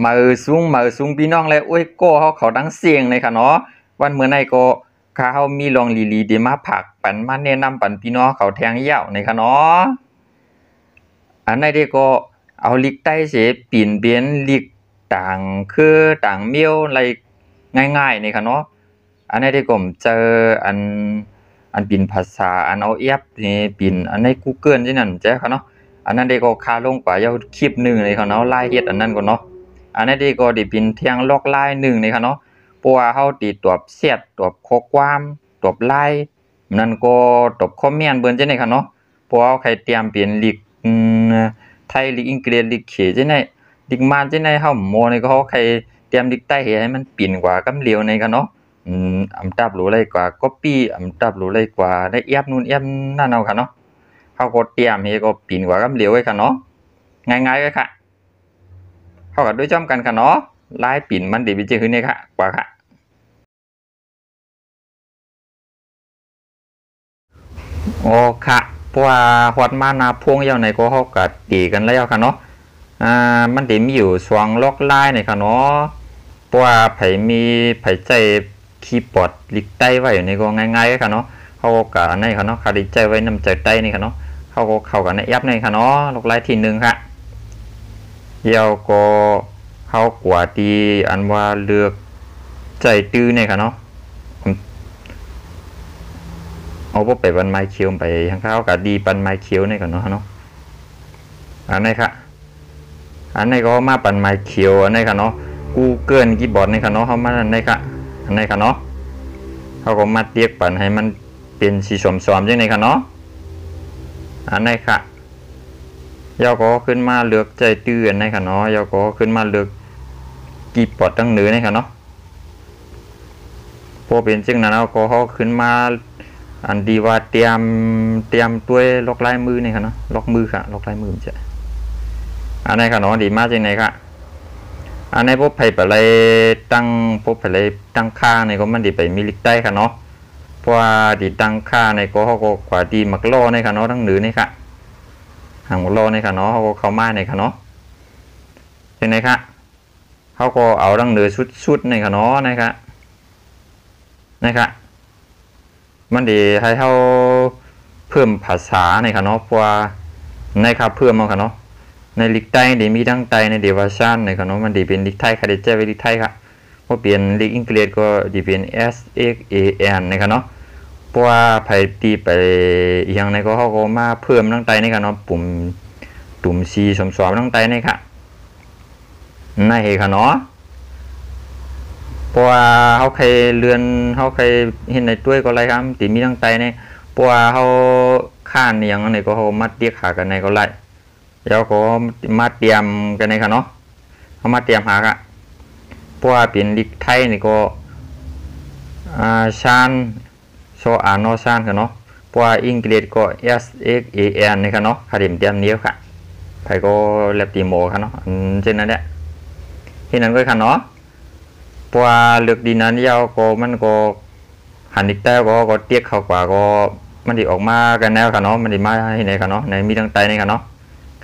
มาสูงพี่น้องเลยโอ้ยก็เขาดังเสียงเลยค่ะเนาะวันเมื่อไหร่ก็ข้าเฮามีลองลีๆเดมาผักปันมาแนะนำปันพี่น้องเขาแทงยาวในค่ะเนาะอันไหนเด้ก็เอาลิกใต้เสปีนเบียนลิกต่างคือต่างเมียวอะไรง่ายๆนี่ค่ะเนาะอันไหนเด้ก็ผมเจออันปิ่นภาษาอันเอาแอปนี่ปิ่นอันใน Google จังนั้นแจ้ค่ะเนาะอันนั้นเด้ก็ค่าลงกว่าเอาคลิปหนึงเลยค่ะเนาะรายเฮ็ดอันนั้นก็เนาะอันนั้นเด้ก็ได้เป็นเที่ยงลอกลายหนึงนี่ค่ะเนาะเพราะว่าเฮาติตอบแชทตอบข้อความตอบ LINE นั่นก็ตอบคอมเมนต์เบิ่นจังได๋ค่ะเนาะเพราะว่าใครเตรียมเป็นลิกไทยลิกอังกฤษลิกเขจังได๋ลิกมานจังได๋เฮาโมนี่ก็เฮาใครเตรียมลิกใต้ให้มันปิ่นกว่ากำเหลียวนี่ค่ะเนาะอำดับรู้เลยกว่า copy อำดับรู้เลยกว่าได้แอปนู่นแอปนั่นเอาค่ะเนาะเฮาก็เตรียมเฮ็ดก็ปิ่นกว่ากำเหลียวไว้ค่ะเนาะง่ายๆเลยค่ะเฮาก็ด้วยจ้อมกันค่ะเนาะลายปิ่นมันได้ไปเจอขึ้นนี่ค่ะกว่าค่ะอ๋อค่ะเพราะว่าฮอดมาหน้าพวงยาวไหนก็เฮาก็ตีกันแล้วค่ะเนาะมันสิมีอยู่2ล็อกลายนี่ค่ะเนาะเพราะว่าไผใจคีย์บอร์ดลิกใต้ไว้นี่ก็ง่ายๆค่ะเนาะเฮาก็อันนี้ค่ะเนาะคาดิใจไว้นำใจใต้นี่ค่ะเนาะเฮาก็เข้ากันในแอปนี่ค่ะเนาะล็อกลายที่1ค่ะเดี๋ยวก็เฮากว่าที่อันว่าเลือกใจตื้อนี่ค่ะเนาะเอาบ่ไปบันไม้เขียวไปทางเขาก็ดีปันไม้เขียวนี่ก่อนเนาะอันนี้ค่ะอันนี้ก็มาปันไม้เขียวอันนี้ค่ะเนาะ Google คีย์บอร์ดนี่ค่ะเนาะเฮามาอันนี้ค่ะอันนี้ค่ะเนาะเฮาก็มาเรียกปันให้มันเป็นสีส้มๆจังได๋ค่ะเนาะอันนี้ค่ะยาวก็ขึ้นมาเลือกใจตื้ออันนี้ค่ะเนาะยาวก็ขึ้นมาเลือกคีย์บอร์ดตั้งเหนือนี่ค่ะเนาะพอเป็นจังนั้นเอาก็เฮาขึ้นมาอันดีว่าเตรียมตัวล็อกลายมือนี่ค่ะเนาะล็อกมือค่ะล็อกลายมือจะอันนี้ค่ะเนาะดีมากจังได๋ค่ะอันนี้พบไผไปเลยพบไผเลยตั้งค่านี่ก็มันสิไปมีลิกได้ค่ะเนาะเพราะว่าดิตั้งค่าในก็เฮาก็กว่าดีมักล้อนี่ค่ะเนาะทั้งเหนือนี่ค่ะหางมักล้อนี่ค่ะเนาะเฮาก็เข้ามานี่ค่ะเนาะจังได๋ค่ะเฮาก็เอาทั้งเหนือชุดนี่ค่ะเนาะนะครับมันดีให้เฮาเพิ่มภาษาในค่ะเนาะเพราะว่าในครับเพิ่มเอาค่ะเนาะในลิกไทยนี่มีทั้งไทยในเดวาชันในค่ะเนาะมันดีเป็นลิกไทยค่ะได้แจ้ไว้ลิกไทยค่ะพอเปลี่ยนลิกอังกฤษก็ดีเป็น SXAN ในค่ะเนาะเพราะว่าไผตีไปอีหยังในก็เฮาก็มาเพิ่มทั้งไทยในค่ะเนาะตุ่ม C สมๆทั้งไทยในค่ะในเฮค่ะเนาะเพราะว่าเฮาเคยเรือนเฮาเคยเห็นในตัวก็ไรครับติมีทั้งไตเนี่ยเพราะว่าเฮาค้านอย่างนั้นก็เฮามัดเรียกหากันในก็ไรแล้วก็มาเตรียมกันในค่ะเนาะเฮามาเตรียมหาค่ะเพราะว่าเป็นลิกไทยนี่ก็ชานโซอ่านเนาะชานค่ะเนาะเพราะว่าอังกฤษก็ SXAN นี่ค่ะเนาะค่ะเตรียมนี้ค่ะไผก็แลบติโมค่ะเนาะเช่นนั้นแหละที่นั้นก็ค่ะเนาะเพราะว่าเลือกดีนั้นยาวก็มันก็หันอีกแต่ก็เตี้ยเข้ากว่าก็มันสิออกมากันแนวค่ะเนาะมันสิมาให้ไหนค่ะเนาะในมีทั้งไตนี่ค่ะเนาะ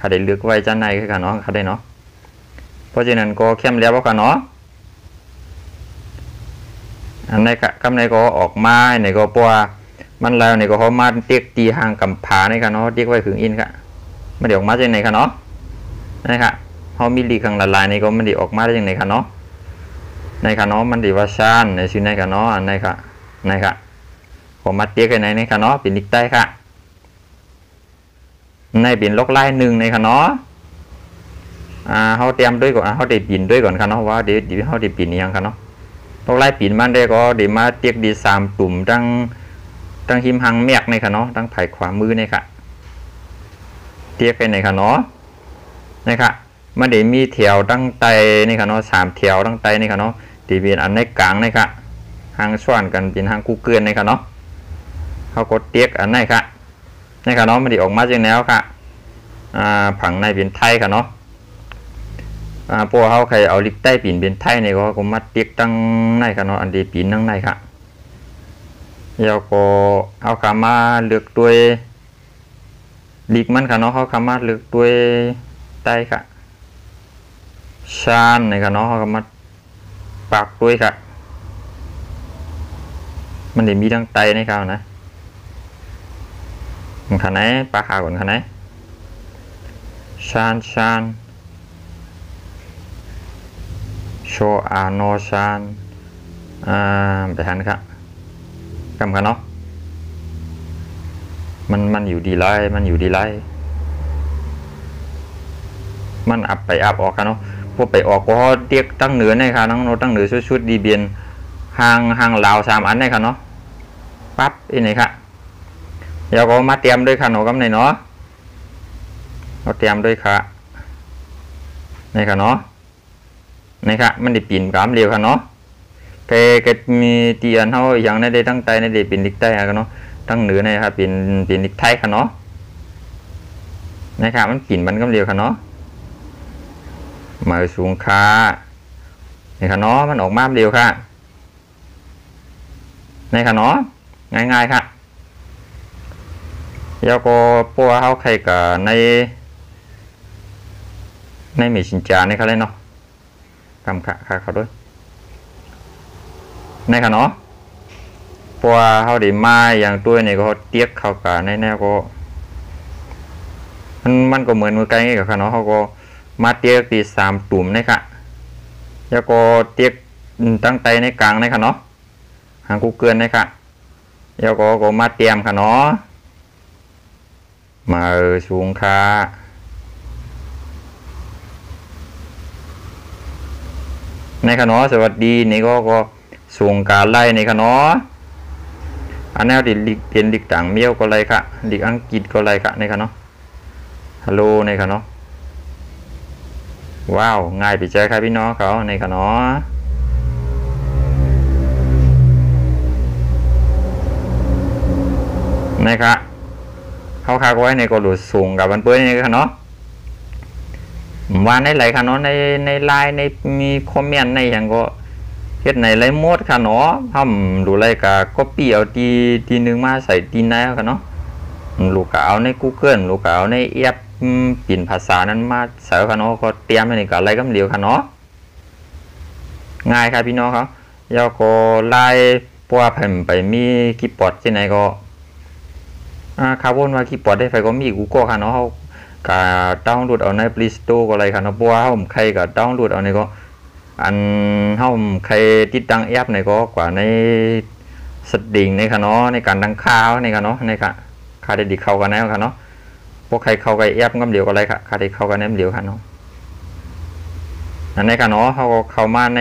ค่ะได้เลือกไว้จันในคือค่ะเนาะค่ะได้เนาะเพราะฉะนั้นก็เข้มแล้วค่ะเนาะอันไหนค่ะคำไหนก็ออกมาไหนก็เพราะว่ามันแล้วไหนก็เฮามาเตี้ยตีห่างกำผานี่ค่ะเนาะเตี้ยไว้ถึงอินค่ะมันสิออกมาจังได๋ค่ะเนาะนี่ค่ะเฮามีลีข้างละลายนี่ก็มันสิออกมาได้จังได๋ค่ะเนาะในค่ะเนาะมันดีว่าชานในชื่อในค่ะเนาะอันในค่ะผมมาเตี้ยกันในค่ะเนาะเป็นลิกใต้ค่ะในเป็นล็อกลายหนึ่งในค่ะเนาะเขาเตรียมด้วยก่อนเขาได้ปิ่นด้วยก่อนค่ะเนาะว่าเดี๋ยวเขาได้ปิ่นยังค่ะเนาะล็อกลายปิ่นมันได้ก็เดี๋ยวมาเตี้ยดี3ตุ่มตั้งหิมหังเมียกในค่ะเนาะตั้งไผ่ขวามือในค่ะเตี้ยกันในค่ะเนาะในค่ะมันได้มีแถวตั้งไตในค่ะเนาะ3แถวตั้งไตในค่ะเนาะที่เป็นอันในกลางนี่ค่ะหางส่วนกันเป็นหางคู่เกลือนนี่ค่ะเนาะเขากดเตียกอันนี้ค่ะนี่ค่ะเนาะมันได้ออกมาจากแนวค่ะผังในเป็นไทยค่ะเนาะพวกเขาใครเอาลิกใต้ปีนเป็นไทยนี่ก็มาเตียกตั้งในค่ะเนาะอันดีปีนตั้งในค่ะแล้วก็เอาขามาเลือกตัวลิกมันค่ะเนาะเขาขามาเลือกตัวใต้ค่ะ ชานในค่ะเนาะเขาก็มาปักด้วยค่ะมันได้มีทั้งไตในข้าวนะมันขนาดปลาขาวก่อนขนาดชานโชอาโนชานไปหันค่ะกำกันเนาะมันอยู่ดีไรมันอับไปอับออกกันเนาะพวกไปออกก็เตียกตั้งเหนือในค่ะน้องโนตั้งเหนือชุดดีเบียนห่างลาว3 อันในค่ะเนาะปั๊บอีนี่ค่ะเดี๋ยวก็มาเตรียมด้วยค่ะหนูกำในเนาะเราเตรียมด้วยค่ะนี่ค่ะเนาะนี่ค่ะมันได้ปีนกล้ามเร็วค่ะเนาะแกมีตีอันเท่าอย่างในได้ตั้งใจในได้ปีนลิกใต้ค่ะเนาะตั้งเหนือในค่ะปีนลิกไทยค่ะเนาะนี่ค่ะมันปีนมันกำเร็วค่ะเนาะมาสูงค่ะนี่ค่ะเนาะมันออกมาเร็วค่ะนี่ค่ะเนาะง่ายๆค่ะแล้วก็ปัวเขาใครกับในมีสินจาในเขาเลยเนาะกำค่ะเขาด้วยในค่ะเนาะปัวเขาได้มาอย่างตัวนี่ก็เตียกเขากับในแนวก็มันก็เหมือนมือไกลกับค่ะเนาะเขาก็มาเตียกตี3 ตุ่มในค่ะแล้วก็เตียกตั้งใจในกลางในค่ะเนาะหางกูเกินในค่ะแล้วก็มาเตรียมค่ะเนาะมาสูงค่ะในค่ะเนาะสวัสดีนี่ก็สูงการไล่ในค่ะเนาะอันนี้ดิลิกเป็นลิกต่างเมียวก็ไรค่ะลิกอังกฤษก็ไรค่ะในค่ะเนาะฮัลโหลในค่ะเนาะว้าวง่ายไปเจอค่ะพี่น้องเขาในค่ะเนาะนะครับเขาคาไว้ในกระดูกสูงกับมันเปื้อนนี่ค่ะเนาะว่าในไหลค่ะเนาะในไลน์ในมีคอมเมนต์ในอย่างก็เฮ็ดในไลน์หมดค่ะเนาะทำดูไรก็ก๊อปปี้เอาทีนึงมาใส่ทีไหนค่ะเนาะลูกก็เอาใน Google ลูกก็เอาในแอปปิ่นภาษานั้นมาใส่ค่ะเนาะก็เตรียมให้กับอะไรก็เดียวค่ะเนาะง่ายค่ะพี่น้องครับแล้วก็ไลน์ปัวเพิ่มไปมีคีย์บอร์ดที่ไหนก็คาร์บอนว่าคีย์บอร์ดได้ไฟก็มีกูก็ค่ะเนาะเขาก็ดาวน์โหลดเอาใน Play Store ก็อะไรค่ะเนาะเพราะว่าเขาใครก็ดาวน์โหลดเอาในก็อันเขาใครติดตั้งแอปในก็กว่าในสดิ่งในค่ะเนาะในการดังข่าวในค่ะเนาะในค่ะค่าได้ดิเข้ากันแล้วค่ะเนาะพวกใครเข้ากับแอปก็เดียวกันเลยค่ะค่าได้เข้ากันแอปเดียวค่ะเนาะอันนี้ค่ะเนาะเขาเข้ามาใน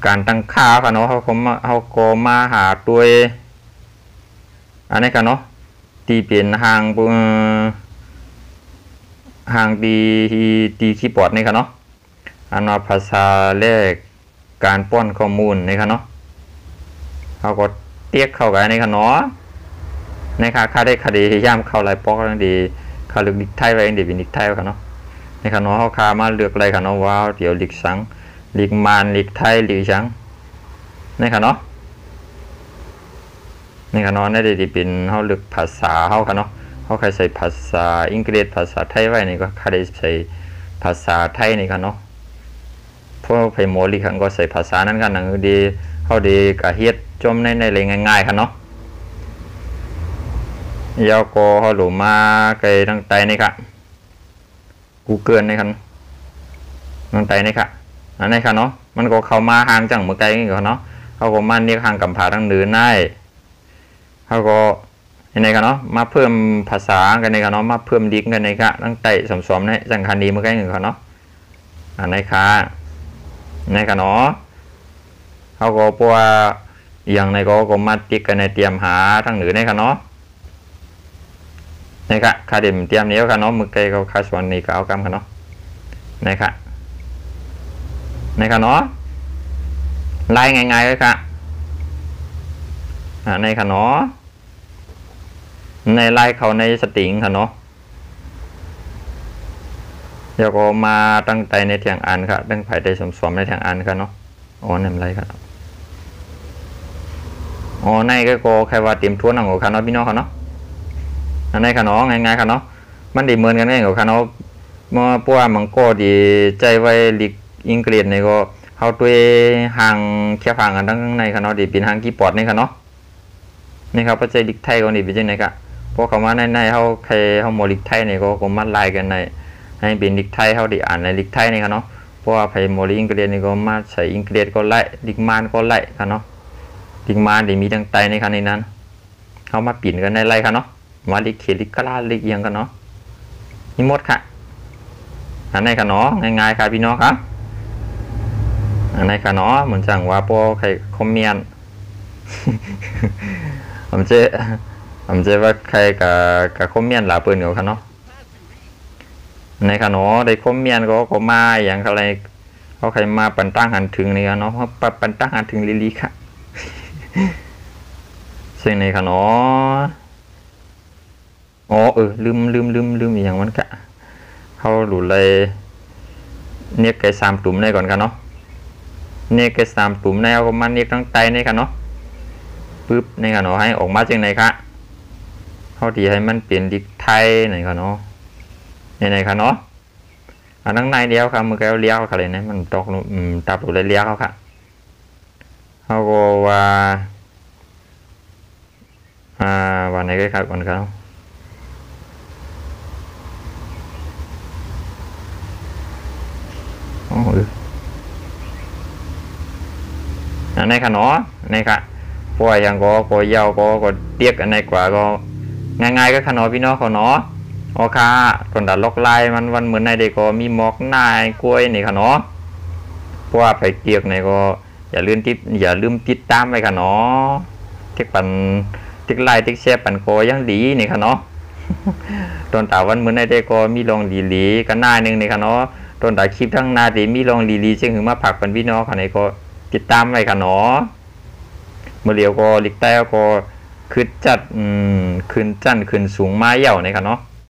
การตั้งค่าค่ะเนาะเขาก็มาหาตัวอันนี้ค่ะเนาะตีเปลี่ยนห่างตีคีย์บอร์ดนี่ค่ะเนาะอันว่าภาษาแรกการป้อนข้อมูลนี่ค่ะเนาะเขาก็เตียกเข้ากันนี่ค่ะเนาะในค่ะค่าได้คดีย่ามเข้าลายปอกนั่นดีค่าเลือกดิกไทยไว้เดี๋ยวเป็นดิกไทยค่ะเนาะในค่ะเนาะเขาคามาเลือกอะไรค่ะเนาะว้าวเดี๋ยวดิกสังดิกมานดิกไทยดิกสังในค่ะเนาะนี่ค่ะเนาะได้ดีเป็นเขาเลือกภาษาเขาค่ะเนาะเขาใครใส่ภาษาอังกฤษภาษาไทยไว้นี่ก็ใครได้ใส่ภาษาไทยนี่ค่ะเนาะพวกไพโมลิคันก็ใส่ภาษานั้นกันหนังดีเขาดีกะเฮ็ดจมในอะไรง่ายๆค่ะเนาะยาวก็เขาหลุมมาไกลตั้งใจนี่ค่ะกูเกินนี่ค่ะตั้งใจนี่ค่ะอันนี้ค่ะเนาะมันก็เข้ามาห่างจังเมื่อไกลนี่ค่ะเนาะเขาก็มาเนี่ยห่างกับผาทั้งเดือนได้เขาก็ในกันเนาะมาเพิ่มภาษากันในกันเนาะมาเพิ่มดิกกันในค่ะตั้งใจสมๆในจังคันดีเมื่อไกลนี่ค่ะเนาะอันนี้ค่ะในกันเนาะเขาก็เพราะว่าอย่างในก็มาติ๊กกันในเตรียมหาทั้งเหนือในค่ะเนาะนี่ค่ะคาเดมเตรียมนี้ค่ะเนาะมือไกลก็คาส่วนนี้ก็เอากำค่ะเนาะนี่ค่ะนี่ค่ะเนาะไล่ง่ายๆเลยค่ะในค่ะเนาะในไล่เขาในสติงค่ะเนาะเดี๋ยวก็มาตั้งใจในเทียงอันค่ะตั้งไผ่ได้สมๆในเทียงอันค่ะเนาะอ๋อนั่นไรค่ะอ๋อในก็ใครว่าเตรียมทวนหนังของค่ะเนาะพี่น้องค่ะเนาะอันนี้ค่ะเนาะง่ายๆค่ะเนาะมันดีเหมือนกันง่ายของค่ะเนาะ มาเพราะว่ามันก็ดีใจไว้ลีกอังกฤษนี่ก็เฮาตัวห่างแค่ห่างกันทั้งในค่ะเนาะดีเป็นห่างกี่ปอดนี่ค่ะเนาะนี่ครับปัจจัยลีกไทยก็นี่เป็นจังได๋กะพอเข้ามาในเฮาใครเฮาหมอลีกไทยนี่ก็มาไล่กันในให้เป็นลีกไทยเฮาได้อ่านในลีกไทยนี่ค่ะเนาะเพราะว่าไผหมอลีกอังกฤษนี่ก็มาใช้อังกฤษก็ไล่ลีกมานก็ไล่ค่ะเนาะลีกมานได้มีทั้งไตในค่ะในนั้นเฮามาปิ่นกันในไล่ค่ะเนาะมาลีกเขตลีกกลาลีกอีหยังกันเนาะมีหมดค่ะอันไหนค่ะเนาะง่ายๆค่ะพี่น้องครับอันไหนค่ะเนาะเหมือนจังว่าพอใครคอมเมนต์ ผมเจว่าใครกับคอมเมนต์หลาเปิ้นอยู่ค่ะเนาะในค่ะเนาะได้คอมเมนต์ก็มาอย่างอะไรเขาใครมาปันตั้งหันถึงนี่ค่ะเนาะปันตั้งหันถึงลีค่ะ ซึ่งในค่ะเนาะอ๋อลืมอีกอย่างมันกะเขาหลุดเลยเนี่ยไก่3 ตุ่มในก่อนกันเนาะเนี่ยไก่3 ตุ่มในเอาก็มาเนี่ยทั้งไตในกันเนาะปึ๊บในกันเนาะให้ออกมาจังไหนคะเขาดีให้มันเปลี่ยนดิกไทยไหนกันเนาะไหนคะเนาะอันนั้นในเดียวค่ะมือแก้วเลี้ยวค่ะเลยนะมันตกตับหลุดเลยเลี้ยวเขาค่ะเขาก็ว่าไหนก็ครับก่อนครับในค่ะเนาะในค่ะพวกอย่างก็ยาวก็เตี้ยกันในกว่าก็ง่ายๆก็ขนอพี่น้องเขาเนาะโอเคตอนดัดล็อกไลน์มันวันเหมือนในเด็กก็มีหมอกนายกล้วยนี่ค่ะเนาะเพราะว่าไผ่เกียกในก็อย่าลืมติดตามไปค่ะเนาะติ๊กไลน์ติ๊กแชร์ปันโกยังดีนี่ค่ะเนาะตอนตาวันเหมือนในเด็กก็มีลองดีกันหน้านึงนี่ค่ะเนาะตอนตาคลิปทั้งหน้าดีมีลองดีจึงถึงมาผักปันพี่น้องค่ะในก็ติดตามไว้ค่ะเนาะเมื่อเดียวก็ลิกใต้ก็ขึ้นจัดขึ้นสูงมาเย่าในค่ะเนาะ